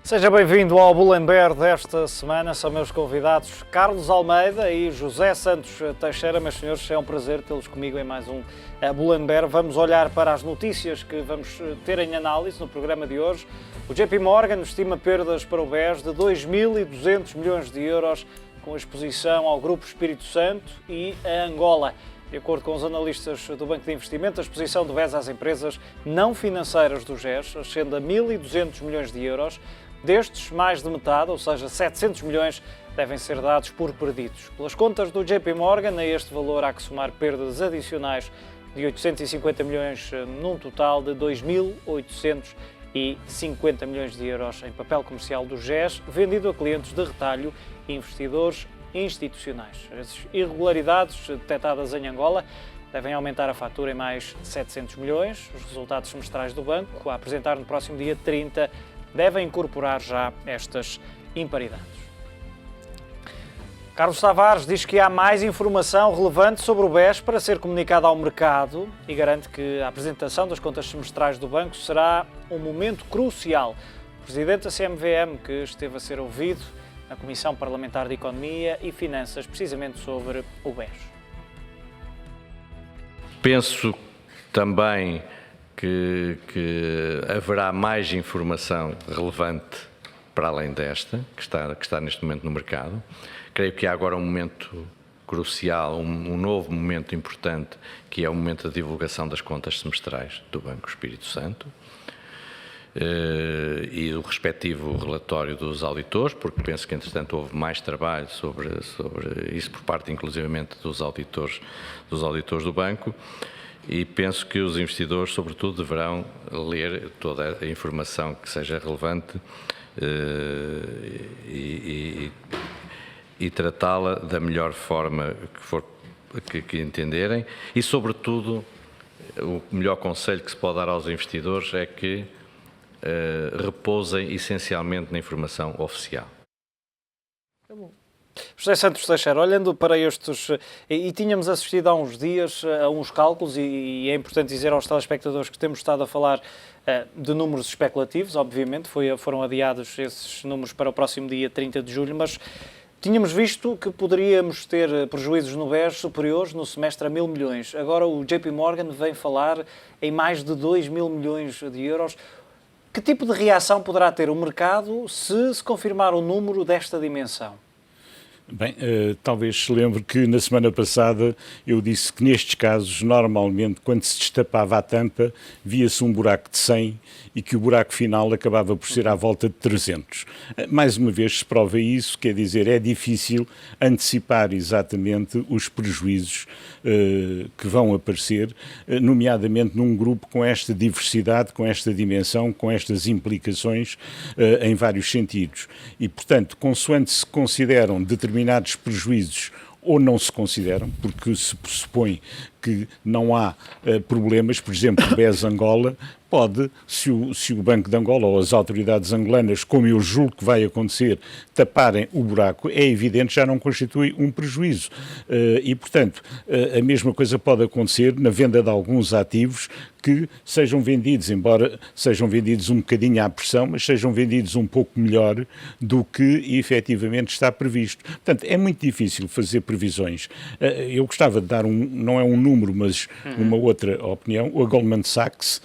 Seja bem-vindo ao Bulenber desta semana. São meus convidados Carlos Almeida e José Santos Teixeira. Meus senhores, é um prazer tê-los comigo em mais um Bulenber. Vamos olhar para as notícias que vamos ter em análise no programa de hoje. O JP Morgan estima perdas para o BES de 2.200 milhões de euros com a exposição ao Grupo Espírito Santo e a Angola. De acordo com os analistas do Banco de Investimento, a exposição do BES às empresas não financeiras do GES ascende a 1.200 milhões de euros. Destes, mais de metade, ou seja, 700 milhões, devem ser dados por perdidos. Pelas contas do JP Morgan, a este valor há que somar perdas adicionais de 850 milhões num total de 2.850 milhões de euros em papel comercial do GES, vendido a clientes de retalho e investidores institucionais. As irregularidades detectadas em Angola devem aumentar a fatura em mais de 700 milhões. Os resultados semestrais do banco, a apresentar no próximo dia 30, devem incorporar já estas imparidades. Carlos Tavares diz que há mais informação relevante sobre o BES para ser comunicada ao mercado e garante que a apresentação das contas semestrais do banco será um momento crucial. O presidente da CMVM, que esteve a ser ouvido na Comissão Parlamentar de Economia e Finanças, precisamente sobre o BES. Penso também que haverá mais informação relevante para além desta, que está neste momento no mercado. Creio que há agora um momento crucial, um novo momento importante, que é o momento da divulgação das contas semestrais do Banco Espírito Santo e o respectivo relatório dos auditores, porque penso que, entretanto, houve mais trabalho sobre isso por parte, inclusivamente, dos auditores do banco. E penso que os investidores, sobretudo, deverão ler toda a informação que seja relevante e tratá-la da melhor forma que entenderem. E, sobretudo, o melhor conselho que se pode dar aos investidores é que repousem essencialmente na informação oficial. Tá bom. José Santos Teixeira, olhando para estes, e tínhamos assistido há uns dias a uns cálculos, e é importante dizer aos telespectadores que temos estado a falar de números especulativos, obviamente, foram adiados esses números para o próximo dia 30 de julho, mas tínhamos visto que poderíamos ter prejuízos no BES superiores no semestre a 1.000 milhões. Agora o JP Morgan vem falar em mais de 2.000 milhões de euros. Que tipo de reação poderá ter o mercado se confirmar um número desta dimensão? Bem, talvez se lembre que na semana passada eu disse que nestes casos, normalmente, quando se destapava a tampa, via-se um buraco de 100 e que o buraco final acabava por ser à volta de 300. Mais uma vez se prova isso, quer dizer, é difícil antecipar exatamente os prejuízos que vão aparecer, nomeadamente num grupo com esta diversidade, com esta dimensão, com estas implicações em vários sentidos. E, portanto, consoante se consideram determinados prejuízos ou não se consideram, porque se pressupõe que não há problemas, por exemplo, o BES Angola pode, se o Banco de Angola ou as autoridades angolanas, como eu julgo que vai acontecer, taparem o buraco, é evidente, já não constitui um prejuízo. E, portanto, a mesma coisa pode acontecer na venda de alguns ativos que sejam vendidos, embora sejam vendidos um bocadinho à pressão, mas sejam vendidos um pouco melhor do que efetivamente está previsto. Portanto, é muito difícil fazer previsões. Eu gostava de dar não é um número, mas uma outra opinião. A Goldman Sachs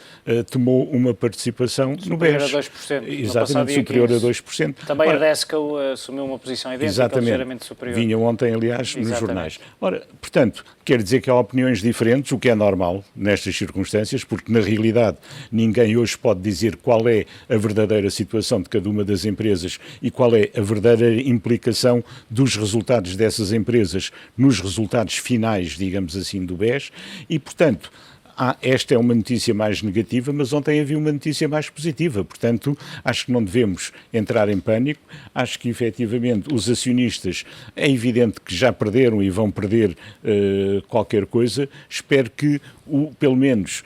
tomou uma participação no BES. Superior a 2%. Exatamente, superior a 2%. Também a Desco assumiu uma posição idêntica, ligeiramente superior. Vinha ontem, aliás, nos jornais. Ora, portanto, quer dizer que há opiniões diferentes, o que é normal nestas circunstâncias, porque na realidade ninguém hoje pode dizer qual é a verdadeira situação de cada uma das empresas e qual é a verdadeira implicação dos resultados dessas empresas nos resultados finais, digamos assim, do BES, e, portanto, esta é uma notícia mais negativa, mas ontem havia uma notícia mais positiva. Portanto, acho que não devemos entrar em pânico. Acho que, efetivamente, os acionistas, é evidente que já perderam e vão perder qualquer coisa. Espero que, pelo menos,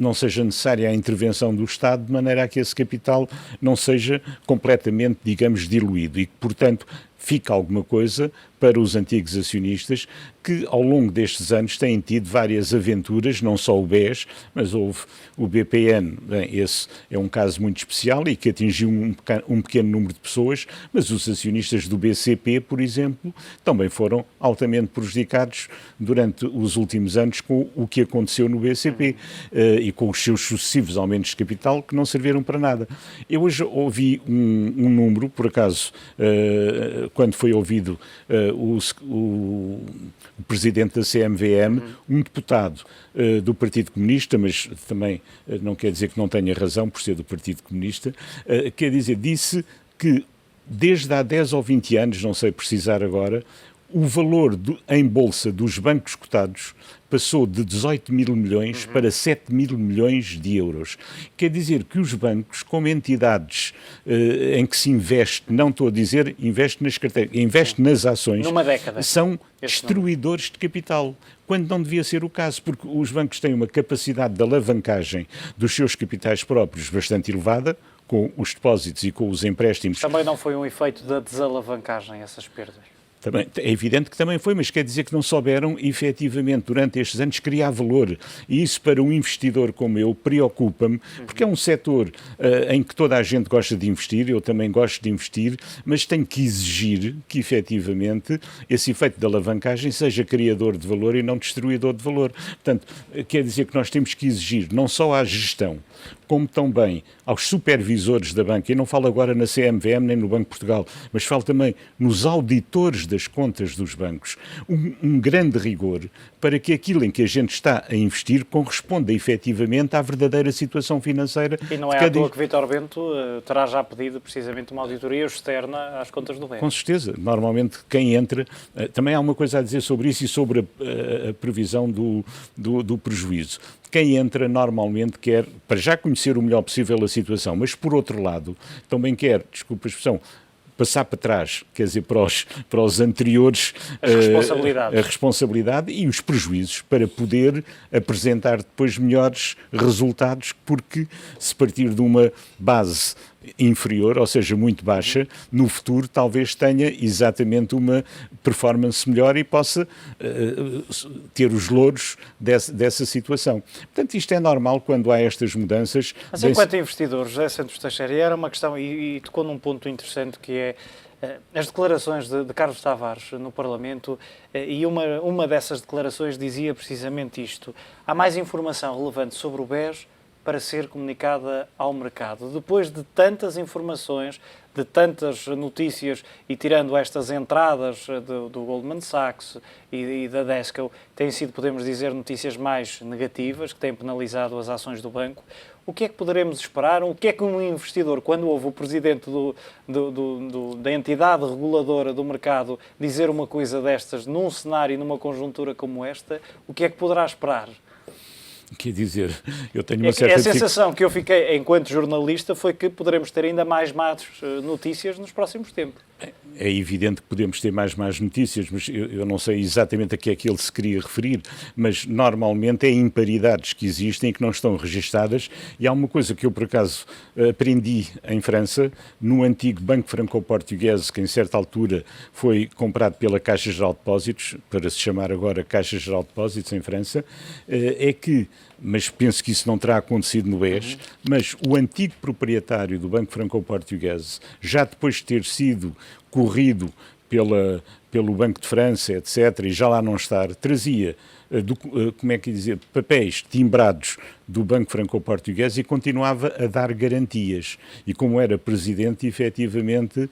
não seja necessária a intervenção do Estado, de maneira a que esse capital não seja completamente, digamos, diluído e que, portanto, fica alguma coisa para os antigos acionistas que, ao longo destes anos, têm tido várias aventuras, não só o BES, mas houve o BPN. Bem, esse é um caso muito especial e que atingiu um pequeno número de pessoas, mas os acionistas do BCP, por exemplo, também foram altamente prejudicados durante os últimos anos com o que aconteceu no BCP e com os seus sucessivos aumentos de capital que não serviram para nada. Eu hoje ouvi um número, por acaso, quando foi ouvido o presidente da CMVM, um deputado do Partido Comunista, mas também não quer dizer que não tenha razão por ser do Partido Comunista, quer dizer, disse que desde há 10 ou 20 anos, não sei precisar agora, o valor em bolsa dos bancos cotados passou de 18 mil milhões para 7 mil milhões de euros. Quer dizer que os bancos, como entidades em que se investe, não estou a dizer investe nas carteiras, investe nas ações, numa década, são destruidores de capital, quando não devia ser o caso, porque os bancos têm uma capacidade de alavancagem dos seus capitais próprios bastante elevada, com os depósitos e com os empréstimos. Também não foi um efeito da desalavancagem, essas perdas? Também, é evidente que também foi, mas quer dizer que não souberam efetivamente durante estes anos criar valor, e isso para um investidor como eu preocupa-me, porque é um setor em que toda a gente gosta de investir, eu também gosto de investir, mas tenho que exigir que efetivamente esse efeito de alavancagem seja criador de valor e não destruidor de valor. Portanto, quer dizer que nós temos que exigir não só à gestão, como também aos supervisores da banca, e não falo agora na CMVM nem no Banco de Portugal, mas falo também nos auditores das contas dos bancos, um grande rigor para que aquilo em que a gente está a investir corresponda efetivamente à verdadeira situação financeira. E não é à toa que Vítor Bento terá já pedido precisamente uma auditoria externa às contas do BES. Com certeza. Normalmente quem entra... Também há uma coisa a dizer sobre isso e sobre a previsão do prejuízo. Quem entra normalmente quer, para já conhecer o melhor possível a situação, mas por outro lado também quer, desculpa a expressão, passar para trás, quer dizer, para os anteriores, a responsabilidade e os prejuízos para poder apresentar depois melhores resultados, porque se partir de uma base inferior, ou seja, muito baixa, no futuro talvez tenha exatamente uma performance melhor e possa ter os louros dessa situação. Portanto, isto é normal quando há estas mudanças. Mas enquanto investidor, José Santos Teixeira, era uma questão, e tocou num ponto interessante que é as declarações de Carlos Tavares no Parlamento, e uma dessas declarações dizia precisamente isto: há mais informação relevante sobre o BES para ser comunicada ao mercado. Depois de tantas informações, de tantas notícias, e tirando estas entradas do Goldman Sachs e da Desco, têm sido, podemos dizer, notícias mais negativas, que têm penalizado as ações do banco. O que é que poderemos esperar? O que é que um investidor, quando ouve o presidente da entidade reguladora do mercado dizer uma coisa destas num cenário, numa conjuntura como esta, o que é que poderá esperar? Quer dizer, eu tenho uma certa... A sensação que eu fiquei enquanto jornalista foi que poderemos ter ainda mais más notícias nos próximos tempos. É evidente que podemos ter mais más notícias, mas eu não sei exatamente a que é que ele se queria referir, mas normalmente é imparidades que existem e que não estão registadas, e há uma coisa que eu por acaso aprendi em França, no antigo Banco Franco-Português, que em certa altura foi comprado pela Caixa Geral de Depósitos, para se chamar agora Caixa Geral de Depósitos em França, é que, mas penso que isso não terá acontecido no BES, mas o antigo proprietário do Banco Franco-Português, já depois de ter sido corrido pelo Banco de França, etc., e já lá não estar, trazia, como é que dizer, papéis timbrados do Banco Franco-Português e continuava a dar garantias. E como era presidente, efetivamente...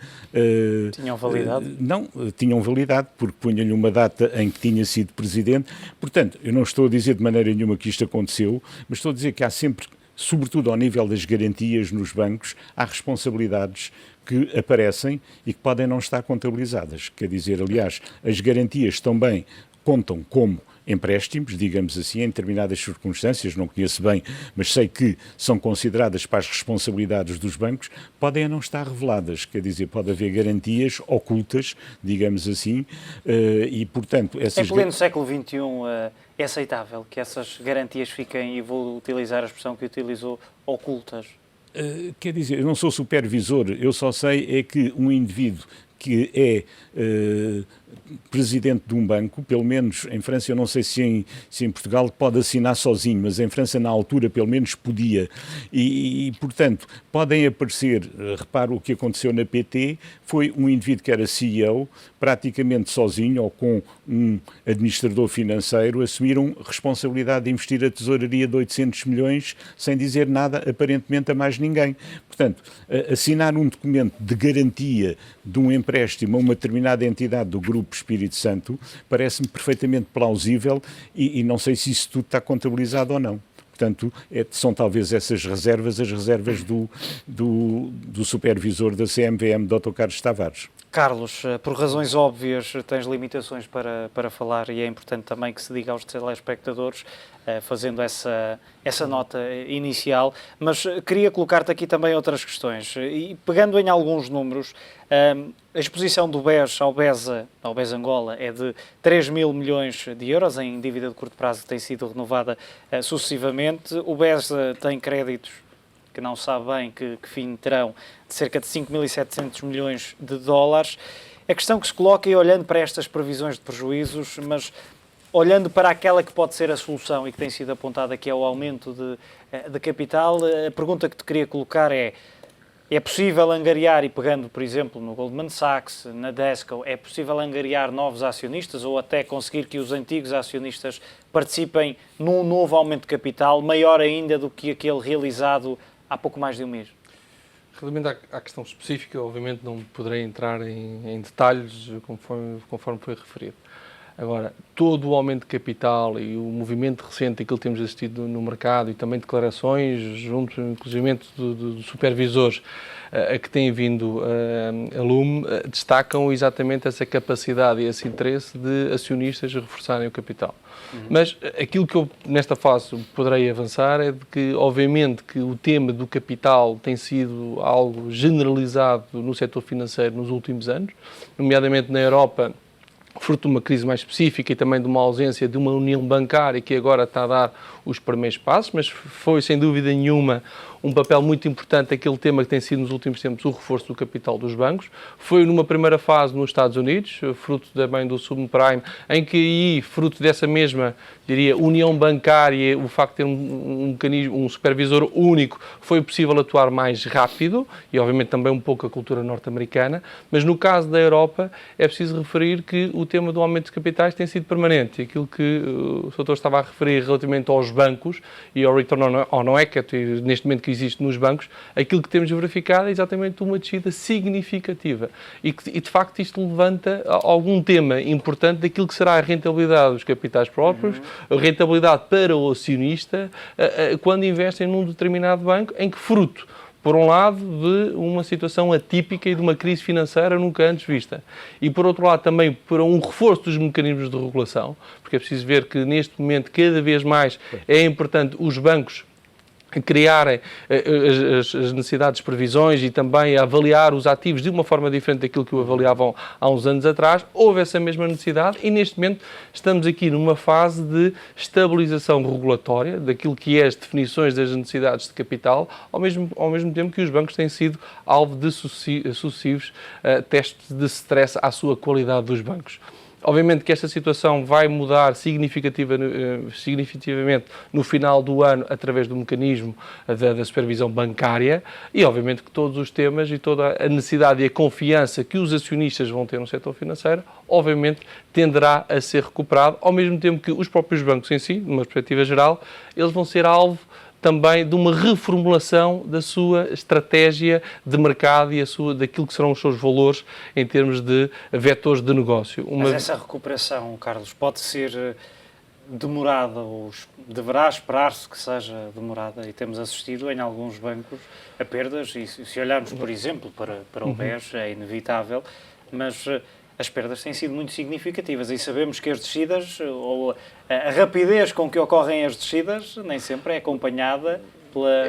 tinham validade? Não, tinham validade, porque punha-lhe uma data em que tinha sido presidente. Portanto, eu não estou a dizer de maneira nenhuma que isto aconteceu, mas estou a dizer que há sempre, sobretudo ao nível das garantias nos bancos, há responsabilidades que aparecem e que podem não estar contabilizadas. Quer dizer, aliás, as garantias também contam como empréstimos, digamos assim, em determinadas circunstâncias, não conheço bem, mas sei que são consideradas para as responsabilidades dos bancos, podem não estar reveladas, quer dizer, pode haver garantias ocultas, digamos assim, e, portanto... Em pleno século XXI, é aceitável que essas garantias fiquem, e vou utilizar a expressão que utilizou, ocultas? Quer dizer, eu não sou supervisor, eu só sei é que um indivíduo que é presidente de um banco, pelo menos em França, eu não sei se em Portugal pode assinar sozinho, mas em França na altura pelo menos podia. E portanto, podem aparecer, reparo o que aconteceu na PT, foi um indivíduo que era CEO, praticamente sozinho ou com um administrador financeiro, assumiram responsabilidade de investir a tesouraria de 800 milhões sem dizer nada aparentemente a mais ninguém. Portanto, assinar um documento de garantia de um empréstimo a uma determinada entidade do Grupo Espírito Santo parece-me perfeitamente plausível e não sei se isso tudo está contabilizado ou não. Portanto, são talvez essas reservas, as reservas do supervisor da CMVM, Dr. Carlos Tavares. Carlos, por razões óbvias, tens limitações para falar e é importante também que se diga aos telespectadores, fazendo essa nota inicial, mas queria colocar-te aqui também outras questões. E pegando em alguns números, a exposição do BES ao BES Angola é de 3 mil milhões de euros em dívida de curto prazo que tem sido renovada sucessivamente. O BES tem créditos que não sabe bem que fim terão, de cerca de 5.700 milhões de dólares. A questão que se coloca, e olhando para estas previsões de prejuízos, mas olhando para aquela que pode ser a solução e que tem sido apontada, que é o aumento de capital, a pergunta que te queria colocar é possível angariar, e pegando, por exemplo, no Goldman Sachs, na Desco, é possível angariar novos acionistas ou até conseguir que os antigos acionistas participem num novo aumento de capital, maior ainda do que aquele realizado há pouco mais de um mês? Relativamente à questão específica, obviamente não poderei entrar em detalhes conforme foi referido. Agora, todo o aumento de capital e o movimento recente que temos assistido no mercado e também declarações, junto inclusive de supervisores a que têm vindo a lume, destacam exatamente essa capacidade e esse interesse de acionistas reforçarem o capital. Mas aquilo que eu, nesta fase, poderei avançar é de que, obviamente, que o tema do capital tem sido algo generalizado no setor financeiro nos últimos anos, nomeadamente na Europa, fruto de uma crise mais específica e também de uma ausência de uma união bancária que agora está a dar os primeiros passos, mas foi, sem dúvida nenhuma, um papel muito importante aquele tema que tem sido nos últimos tempos o reforço do capital dos bancos. Foi numa primeira fase nos Estados Unidos, fruto também do subprime, em que aí, fruto dessa mesma, diria, união bancária, o facto de ter um mecanismo, um supervisor único, foi possível atuar mais rápido e, obviamente, também um pouco a cultura norte-americana. Mas no caso da Europa, é preciso referir que o tema do aumento de capitais tem sido permanente. Aquilo que o Sr. estava a referir relativamente aos bancos e ao return on equity, neste momento que existe nos bancos, aquilo que temos verificado é exatamente uma descida significativa e de facto isto levanta algum tema importante daquilo que será a rentabilidade dos capitais próprios, a rentabilidade para o acionista quando investem num determinado banco em que fruto, por um lado, de uma situação atípica e de uma crise financeira nunca antes vista. E, por outro lado, também para um reforço dos mecanismos de regulação, porque é preciso ver que, neste momento, cada vez mais é importante os bancos criarem as necessidades de previsões e também avaliar os ativos de uma forma diferente daquilo que o avaliavam há uns anos atrás. Houve essa mesma necessidade e, neste momento, estamos aqui numa fase de estabilização regulatória daquilo que é as definições das necessidades de capital, ao mesmo tempo que os bancos têm sido alvo de sucessivos testes de stress à sua qualidade dos bancos. Obviamente que esta situação vai mudar significativamente no final do ano através do mecanismo da supervisão bancária e, obviamente, que todos os temas e toda a necessidade e a confiança que os acionistas vão ter no setor financeiro, obviamente, tenderá a ser recuperado, ao mesmo tempo que os próprios bancos em si, numa perspectiva geral, eles vão ser alvo também de uma reformulação da sua estratégia de mercado e daquilo que serão os seus valores em termos de vetores de negócio. Mas essa recuperação, Carlos, pode ser demorada ou deverá esperar-se que seja demorada e temos assistido em alguns bancos a perdas e se olharmos, por exemplo, para o BES é inevitável, mas as perdas têm sido muito significativas e sabemos que as descidas, ou a rapidez com que ocorrem as descidas, nem sempre é acompanhada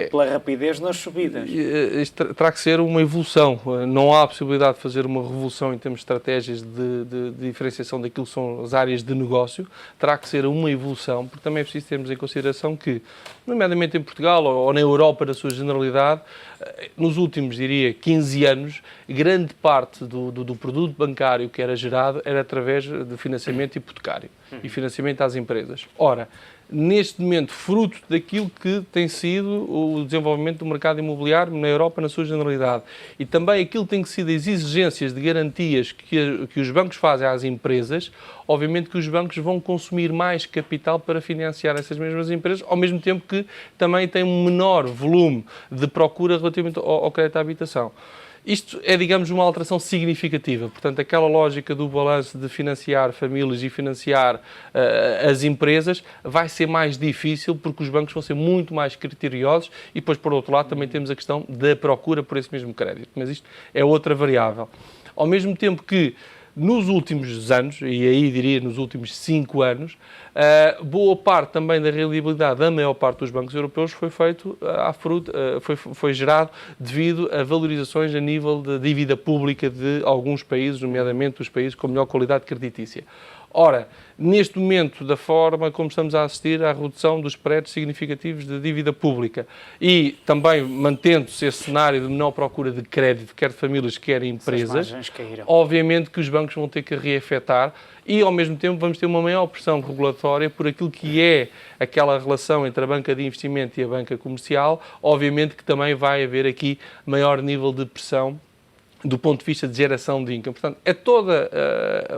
pela rapidez nas subidas. Isto terá que ser uma evolução. Não há a possibilidade de fazer uma revolução em termos de estratégias de diferenciação daquilo que são as áreas de negócio. Terá que ser uma evolução, porque também é preciso termos em consideração que, nomeadamente em Portugal ou na Europa, na sua generalidade, nos últimos, diria, 15 anos, grande parte do produto bancário que era gerado era através de financiamento hipotecário e financiamento às empresas. Ora, neste momento, fruto daquilo que tem sido o desenvolvimento do mercado imobiliário na Europa na sua generalidade e também aquilo que tem sido as exigências de garantias que os bancos fazem às empresas, obviamente que os bancos vão consumir mais capital para financiar essas mesmas empresas, ao mesmo tempo que também tem um menor volume de procura relativamente ao crédito à habitação. Isto é, digamos, uma alteração significativa. Portanto, aquela lógica do balanço de financiar famílias e financiar as empresas vai ser mais difícil porque os bancos vão ser muito mais criteriosos e depois, por outro lado, também temos a questão da procura por esse mesmo crédito. Mas isto é outra variável. Ao mesmo tempo que nos últimos anos, e aí diria nos últimos 5 anos, boa parte também da rendibilidade da maior parte dos bancos europeus foi feito foi gerado devido a valorizações a nível de dívida pública de alguns países, nomeadamente os países com melhor qualidade creditícia. Ora, neste momento, da forma como estamos a assistir à redução dos spreads significativos de dívida pública e também mantendo-se esse cenário de menor procura de crédito, quer de famílias, quer de empresas, obviamente que os bancos vão ter que reafetar e, ao mesmo tempo, vamos ter uma maior pressão regulatória por aquilo que é aquela relação entre a banca de investimento e a banca comercial. Obviamente que também vai haver aqui maior nível de pressão do ponto de vista de geração de income. Portanto, é toda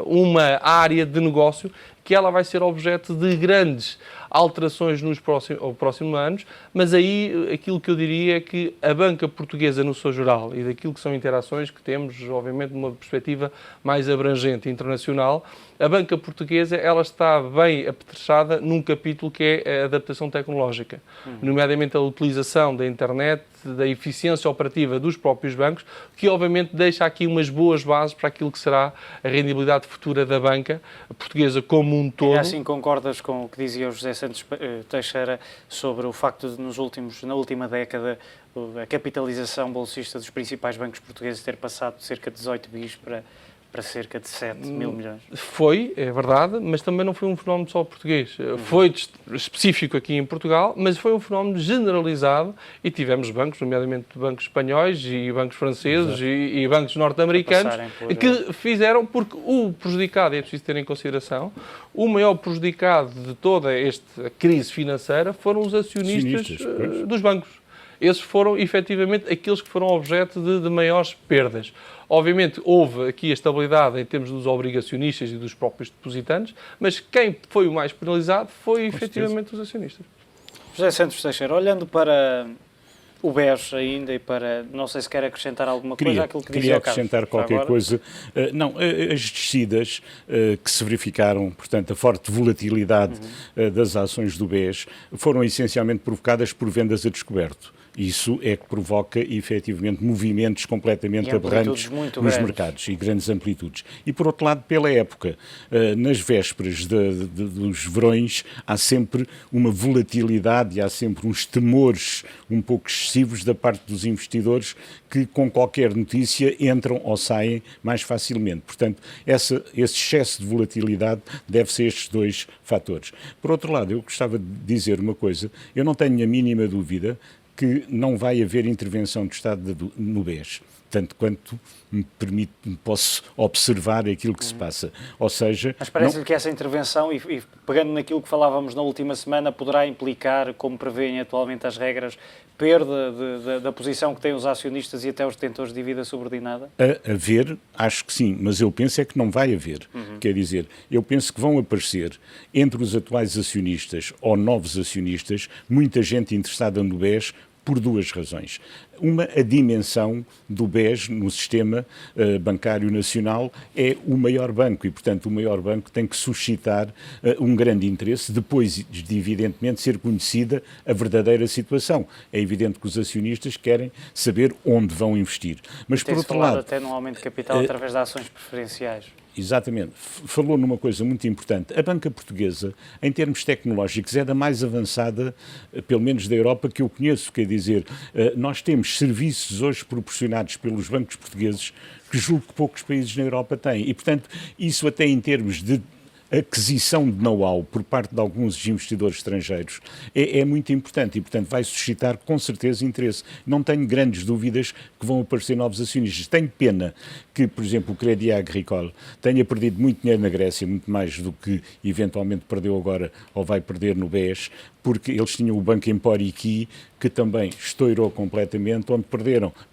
uma área de negócio que ela vai ser objeto de grandes alterações nos próximos anos, mas aí aquilo que eu diria é que a banca portuguesa no seu geral e daquilo que são interações que temos, obviamente, numa perspectiva mais abrangente internacional, a banca portuguesa ela está bem apetrechada num capítulo que é a adaptação tecnológica, nomeadamente a utilização da internet, da eficiência operativa dos próprios bancos, que obviamente deixa aqui umas boas bases para aquilo que será a rendibilidade futura da banca portuguesa como um todo. E assim concordas com o que dizia o José Santos Teixeira sobre o facto de na última década a capitalização bolsista dos principais bancos portugueses ter passado de cerca de 18 bis para cerca de 7 mil milhões? Foi, é verdade, mas também não foi um fenómeno só português. Foi específico aqui em Portugal, mas foi um fenómeno generalizado e tivemos bancos, nomeadamente bancos espanhóis e bancos franceses e bancos norte-americanos que fizeram, porque o prejudicado, é preciso ter em consideração, o maior prejudicado de toda esta crise financeira foram os acionistas dos bancos. Esses foram, efetivamente, aqueles que foram objeto de maiores perdas. Obviamente, houve aqui a estabilidade em termos dos obrigacionistas e dos próprios depositantes, mas quem foi o mais penalizado foi, efetivamente, os acionistas. José Santos Teixeira, olhando para o BES ainda e para, não sei se quer acrescentar alguma coisa àquilo que dizia o Carlos. Queria acrescentar qualquer coisa. Não, as descidas que se verificaram, portanto, a forte volatilidade das ações do BES, foram essencialmente provocadas por vendas a descoberto. Isso é que provoca, efetivamente, movimentos completamente aberrantes nos mercados e grandes amplitudes. E, por outro lado, pela época, nas vésperas dos verões, há sempre uma volatilidade e há sempre uns temores um pouco excessivos da parte dos investidores que, com qualquer notícia, entram ou saem mais facilmente. Portanto, esse excesso de volatilidade deve-se a estes dois fatores. Por outro lado, eu gostava de dizer uma coisa. Eu não tenho a mínima dúvida que não vai haver intervenção do Estado no BES, tanto quanto posso observar aquilo que se passa. Ou seja... Mas parece-lhe que essa intervenção, e pegando naquilo que falávamos na última semana, poderá implicar, como prevêem atualmente as perda da posição que têm os acionistas e até os detentores de dívida subordinada? Haver, acho que sim, mas eu penso é que não vai haver. Quer dizer, eu penso que vão aparecer entre os atuais acionistas ou novos acionistas muita gente interessada no BES por duas razões. Uma, a dimensão do BES no sistema bancário nacional é o maior banco e, portanto, o maior banco tem que suscitar um grande interesse depois de, evidentemente, ser conhecida a verdadeira situação. É evidente que os acionistas querem saber onde vão investir. Mas, por outro lado, até no aumento de capital através de ações preferenciais. Exatamente. Falou numa coisa muito importante. A banca portuguesa, em termos tecnológicos, é da mais avançada, pelo menos da Europa, que eu conheço. Quer dizer, nós temos serviços hoje proporcionados pelos bancos portugueses que julgo que poucos países na Europa têm. E, portanto, isso até em termos de aquisição de know-how por parte de alguns investidores estrangeiros é muito importante e, portanto, vai suscitar com certeza interesse. Não tenho grandes dúvidas que vão aparecer novos acionistas. Tenho pena que, por exemplo, o Crédit Agricole tenha perdido muito dinheiro na Grécia, muito mais do que eventualmente perdeu agora ou vai perder no BES, porque eles tinham o Banco Emporiqui, que também estourou completamente, onde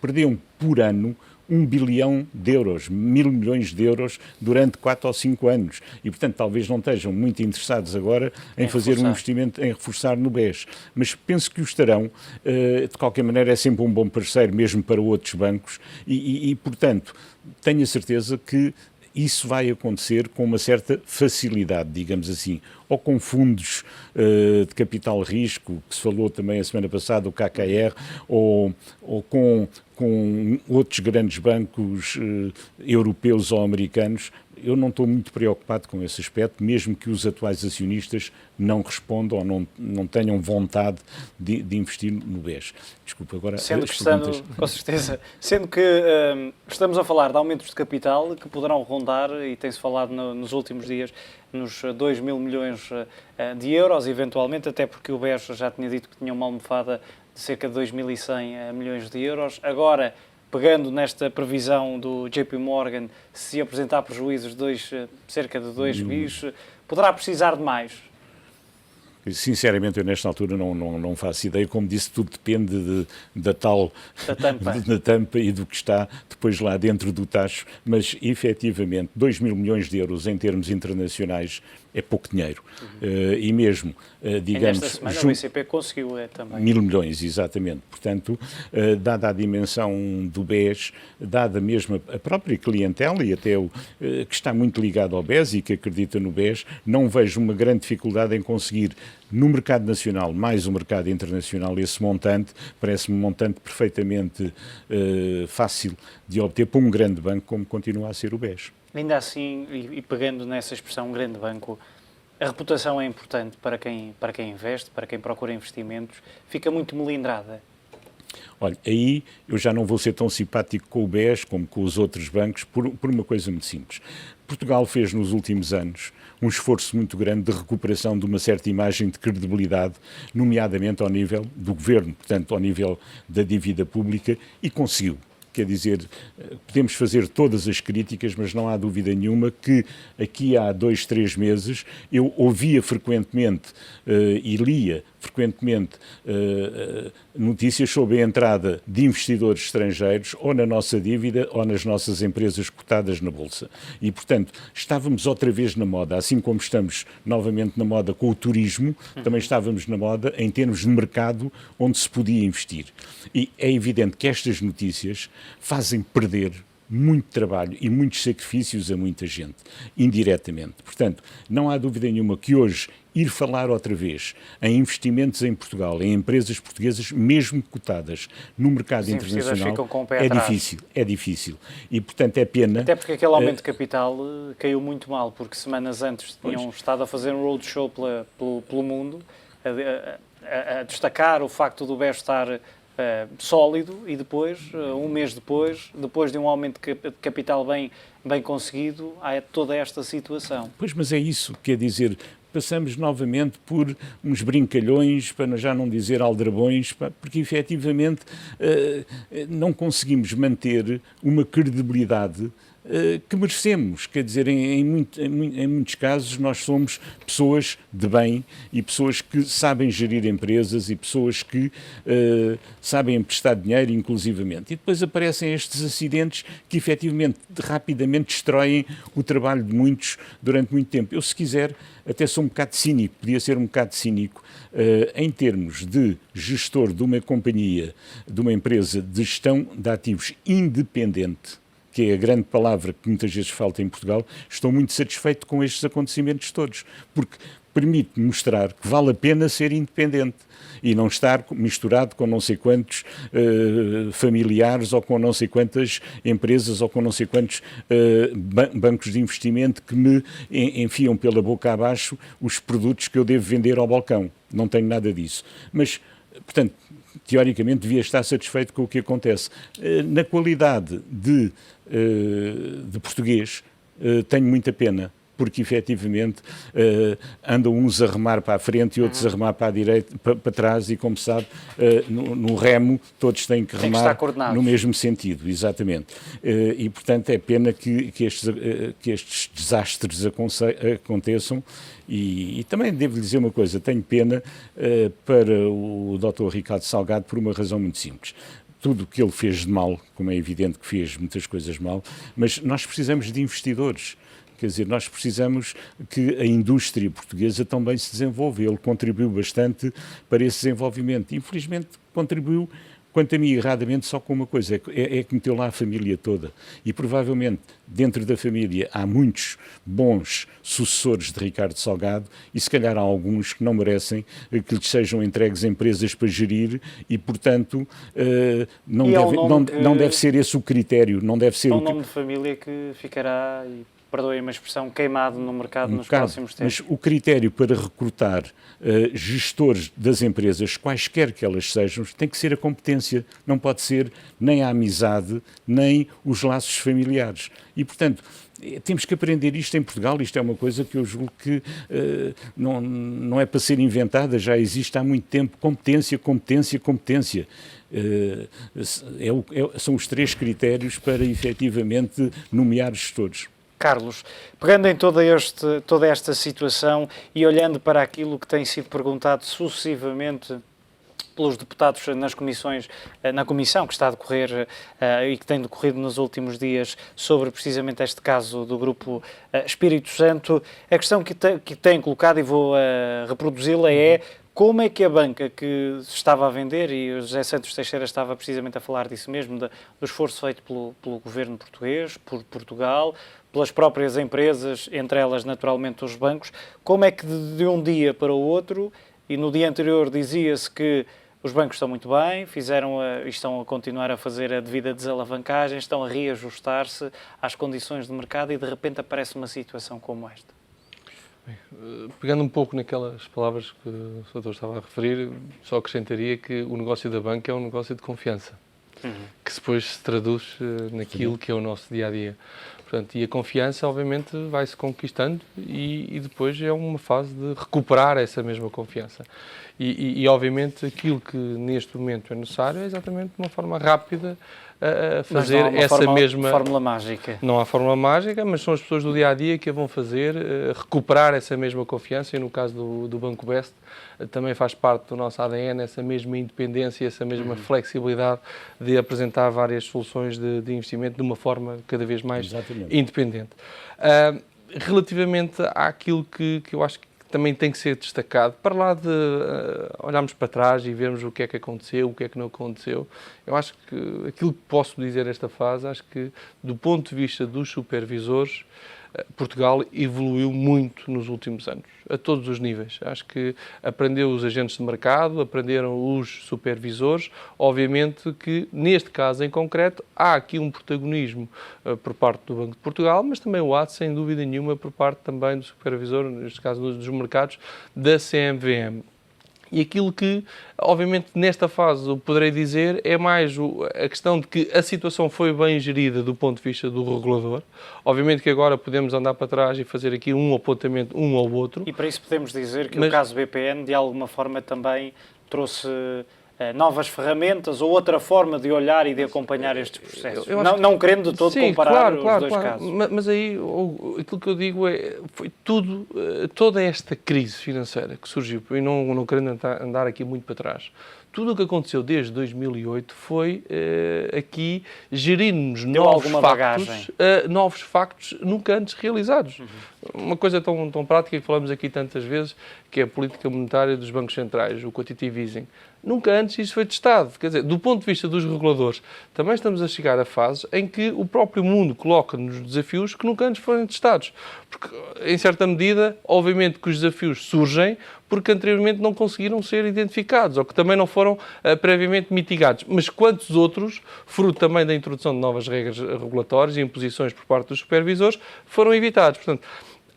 perdiam por ano 1 bilhão de euros, 1.000 milhões de euros durante 4 ou 5 anos. E, portanto, talvez não estejam muito interessados agora em fazer um investimento, em reforçar no BES. Mas penso que o estarão. De qualquer maneira, é sempre um bom parceiro, mesmo para outros bancos. E portanto, tenho a certeza que isso vai acontecer com uma certa facilidade, digamos assim, ou com fundos de capital risco, que se falou também a semana passada, o KKR, ou com outros grandes bancos europeus ou americanos. Eu não estou muito preocupado com esse aspecto, mesmo que os atuais acionistas não respondam ou não tenham vontade de investir no BES. Desculpa, agora... Com certeza, sendo que estamos a falar de aumentos de capital que poderão rondar, e tem-se falado nos últimos dias, nos 2 mil milhões de euros, eventualmente, até porque o BES já tinha dito que tinha uma almofada de cerca de 2.100 milhões de euros. Agora, pegando nesta previsão do JP Morgan, se apresentar prejuízos de cerca de 2 bis, poderá precisar de mais? Sinceramente, eu nesta altura não faço ideia. Como disse, tudo depende da tampa e do que está depois lá dentro do tacho. Mas, efetivamente, 2 mil milhões de euros em termos internacionais é pouco dinheiro. E mesmo, digamos... Nesta semana o BCP conseguiu também. 1.000 milhões, exatamente. Portanto, dada a dimensão do BES, dada mesmo a própria clientela e até que está muito ligado ao BES e que acredita no BES, não vejo uma grande dificuldade em conseguir no mercado nacional, mais o mercado internacional, esse montante. Parece-me um montante perfeitamente fácil de obter para um grande banco como continua a ser o BES. Ainda assim, e pegando nessa expressão, um grande banco, a reputação é importante para quem investe, para quem procura investimentos, fica muito melindrada. Olha, aí eu já não vou ser tão simpático com o BES como com os outros bancos por uma coisa muito simples. Portugal fez nos últimos anos um esforço muito grande de recuperação de uma certa imagem de credibilidade, nomeadamente ao nível do governo, portanto, ao nível da dívida pública, e conseguiu. Quer dizer, podemos fazer todas as críticas, mas não há dúvida nenhuma que aqui há 2, 3 meses eu ouvia frequentemente e lia frequentemente notícias sobre a entrada de investidores estrangeiros ou na nossa dívida ou nas nossas empresas cotadas na Bolsa. E, portanto, estávamos outra vez na moda, assim como estamos novamente na moda com o turismo, também estávamos na moda em termos de mercado onde se podia investir. E é evidente que estas notícias fazem perder muito trabalho e muitos sacrifícios a muita gente, indiretamente. Portanto, não há dúvida nenhuma que hoje ir falar outra vez em investimentos em Portugal, em empresas portuguesas, mesmo cotadas no mercado internacional, é difícil. E, portanto, é pena... Até porque aquele aumento de capital caiu muito mal, porque semanas antes tinham estado a fazer um roadshow pelo mundo, a destacar o facto do BES estar sólido, e depois, um mês depois de um aumento de capital bem conseguido, há toda esta situação. Pois, mas é isso, quer dizer, passamos novamente por uns brincalhões, para já não dizer aldrabões, porque efetivamente não conseguimos manter uma credibilidade que merecemos. Quer dizer, em muitos casos nós somos pessoas de bem e pessoas que sabem gerir empresas e pessoas que sabem emprestar dinheiro, inclusivamente. E depois aparecem estes acidentes que efetivamente rapidamente destroem o trabalho de muitos durante muito tempo. Eu, se quiser, até sou um bocado cínico, podia ser um bocado cínico, em termos de gestor de uma companhia, de uma empresa de gestão de ativos independente, que é a grande palavra que muitas vezes falta em Portugal. Estou muito satisfeito com estes acontecimentos todos, porque permite mostrar que vale a pena ser independente e não estar misturado com não sei quantos familiares ou com não sei quantas empresas ou com não sei quantos bancos de investimento que me enfiam pela boca abaixo os produtos que eu devo vender ao balcão. Não tenho nada disso. Mas, portanto, teoricamente devia estar satisfeito com o que acontece. Na qualidade de português, tenho muita pena, porque efetivamente andam uns a remar para a frente e outros a remar para a direita, para trás, e como sabe, no remo todos têm que remar no mesmo sentido, exatamente. E portanto é pena que estes desastres aconteçam. E também devo dizer uma coisa, tenho pena para o Dr. Ricardo Salgado por uma razão muito simples. Tudo o que ele fez de mal, como é evidente que fez muitas coisas mal, mas nós precisamos de investidores. Quer dizer, nós precisamos que a indústria portuguesa também se desenvolva. Ele contribuiu bastante para esse desenvolvimento. Infelizmente, contribuiu, quanto a mim, erradamente, só com uma coisa, é que meteu lá a família toda. E provavelmente, dentro da família, há muitos bons sucessores de Ricardo Salgado e, se calhar, há alguns que não merecem que lhes sejam entregues empresas para gerir e, portanto, não deve ser esse o critério. Não deve ser um nome de família que ficará... perdoem-me a expressão, queimado no mercado nos próximos tempos. Mas o critério para recrutar gestores das empresas, quaisquer que elas sejam, tem que ser a competência, não pode ser nem a amizade, nem os laços familiares. E, portanto, temos que aprender isto em Portugal. Isto é uma coisa que eu julgo que não é para ser inventada, já existe há muito tempo. Competência, competência, competência. São os 3 critérios para, efetivamente, nomear gestores. Carlos, pegando em toda esta situação e olhando para aquilo que tem sido perguntado sucessivamente pelos deputados nas comissões, na comissão que está a decorrer e que tem decorrido nos últimos dias sobre precisamente este caso do Grupo Espírito Santo, a questão que tem colocado, e vou reproduzi-la, é: como é que a banca que estava a vender, e o José Santos Teixeira estava precisamente a falar disso mesmo, do esforço feito pelo governo português, por Portugal, pelas próprias empresas, entre elas naturalmente os bancos, como é que de um dia para o outro, e no dia anterior dizia-se que os bancos estão muito bem, estão a continuar a fazer a devida desalavancagem, estão a reajustar-se às condições de mercado, e de repente aparece uma situação como esta? Pegando um pouco naquelas palavras que o Sr. estava a referir, só acrescentaria que o negócio da banca é um negócio de confiança, que depois se traduz naquilo que é o nosso dia-a-dia. Portanto, e a confiança, obviamente, vai-se conquistando e depois é uma fase de recuperar essa mesma confiança. E, obviamente, aquilo que neste momento é necessário é exatamente de uma forma rápida a fazer fórmula mágica. Não há fórmula mágica, mas são as pessoas do dia-a-dia que a vão fazer recuperar essa mesma confiança, e no caso do Banco Best também faz parte do nosso ADN essa mesma independência, essa mesma flexibilidade de apresentar várias soluções de investimento de uma forma cada vez mais independente. Relativamente àquilo que eu acho que também tem que ser destacado, para lá de olharmos para trás e vermos o que é que aconteceu, o que é que não aconteceu, eu acho que aquilo que posso dizer nesta fase, acho que do ponto de vista dos supervisores, Portugal evoluiu muito nos últimos anos, a todos os níveis. Acho que aprendeu os agentes de mercado, aprenderam os supervisores. Obviamente que, neste caso em concreto, há aqui um protagonismo por parte do Banco de Portugal, mas também o há, sem dúvida nenhuma, por parte também do supervisor, neste caso dos mercados, da CMVM. E aquilo que, obviamente, nesta fase eu poderei dizer é mais a questão de que a situação foi bem gerida do ponto de vista do regulador. Obviamente que agora podemos andar para trás e fazer aqui um apontamento, um ao outro. E para isso podemos dizer que o caso BPN, de alguma forma, também trouxe novas ferramentas ou outra forma de olhar e de acompanhar estes processos. Não querendo de todo comparar os dois casos. Mas aí aquilo que eu digo foi toda esta crise financeira que surgiu, e não querendo andar aqui muito para trás, tudo o que aconteceu desde 2008 foi aqui gerirmos novos factos nunca antes realizados. Uma coisa tão prática que falamos aqui tantas vezes, que é a política monetária dos bancos centrais, o quantitative easing. Nunca antes isso foi testado. Quer dizer, do ponto de vista dos reguladores, também estamos a chegar a fases em que o próprio mundo coloca-nos desafios que nunca antes foram testados. Porque, em certa medida, obviamente que os desafios surgem porque anteriormente não conseguiram ser identificados ou que também não foram previamente mitigados. Mas quantos outros, fruto também da introdução de novas regras regulatórias e imposições por parte dos supervisores, foram evitados. Portanto,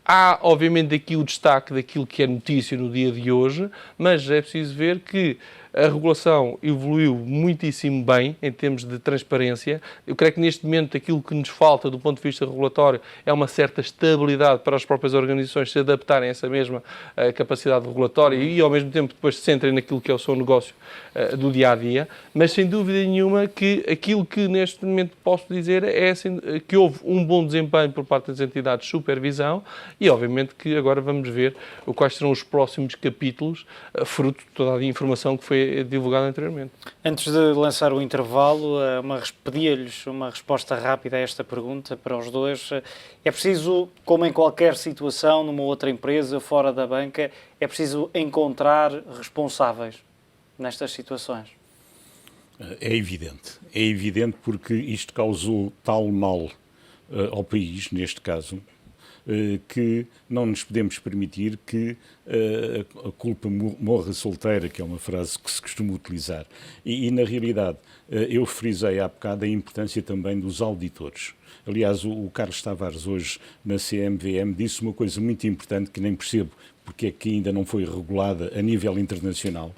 há, obviamente, aqui o destaque daquilo que é notícia no dia de hoje, mas é preciso ver que a regulação evoluiu muitíssimo bem em termos de transparência. Eu creio que neste momento aquilo que nos falta do ponto de vista regulatório é uma certa estabilidade para as próprias organizações se adaptarem a essa mesma capacidade regulatória e ao mesmo tempo depois se centrem naquilo que é o seu negócio do dia-a-dia. Mas sem dúvida nenhuma que aquilo que neste momento posso dizer é que houve um bom desempenho por parte das entidades de supervisão e obviamente que agora vamos ver quais serão os próximos capítulos, fruto de toda a informação que foi divulgado anteriormente. Antes de lançar o intervalo, pedia-lhes uma resposta rápida a esta pergunta para os dois. É preciso, como em qualquer situação, numa outra empresa, fora da banca, é preciso encontrar responsáveis nestas situações? É evidente porque isto causou tal mal ao país, neste caso, que não nos podemos permitir que a culpa morra solteira, que é uma frase que se costuma utilizar. E na realidade, eu frisei há bocado a importância também dos auditores. Aliás, o Carlos Tavares hoje na CMVM disse uma coisa muito importante que nem percebo porque é que ainda não foi regulada a nível internacional,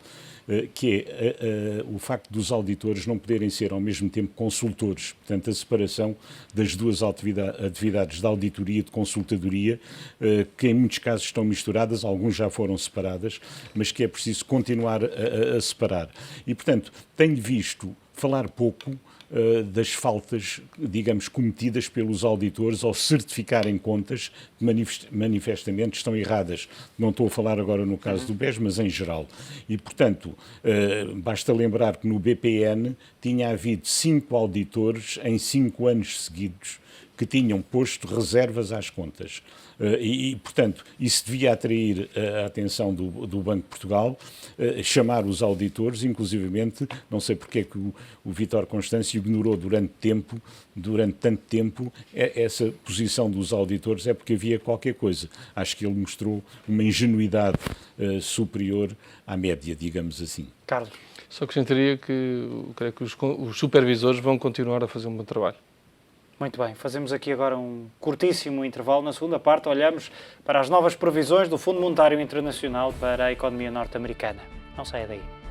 que é o facto dos auditores não poderem ser ao mesmo tempo consultores. Portanto, a separação das duas atividades de auditoria e de consultadoria, que em muitos casos estão misturadas, alguns já foram separadas, mas que é preciso continuar a separar. E, portanto, tenho visto falar pouco das faltas, digamos, cometidas pelos auditores ao certificarem contas que manifestamente estão erradas. Não estou a falar agora no caso do BES, mas em geral. E, portanto, basta lembrar que no BPN tinha havido 5 auditores em 5 anos seguidos que tinham posto reservas às contas. Portanto, isso devia atrair a atenção do Banco de Portugal, chamar os auditores, inclusivamente, não sei porque é que o Vítor Constâncio ignorou durante tanto tempo, essa posição dos auditores, é porque havia qualquer coisa. Acho que ele mostrou uma ingenuidade superior à média, digamos assim. Carlos. Só acrescentaria que creio que os supervisores vão continuar a fazer um bom trabalho. Muito bem, fazemos aqui agora um curtíssimo intervalo. Na segunda parte, olhamos para as novas previsões do Fundo Monetário Internacional para a economia norte-americana. Não saia daí.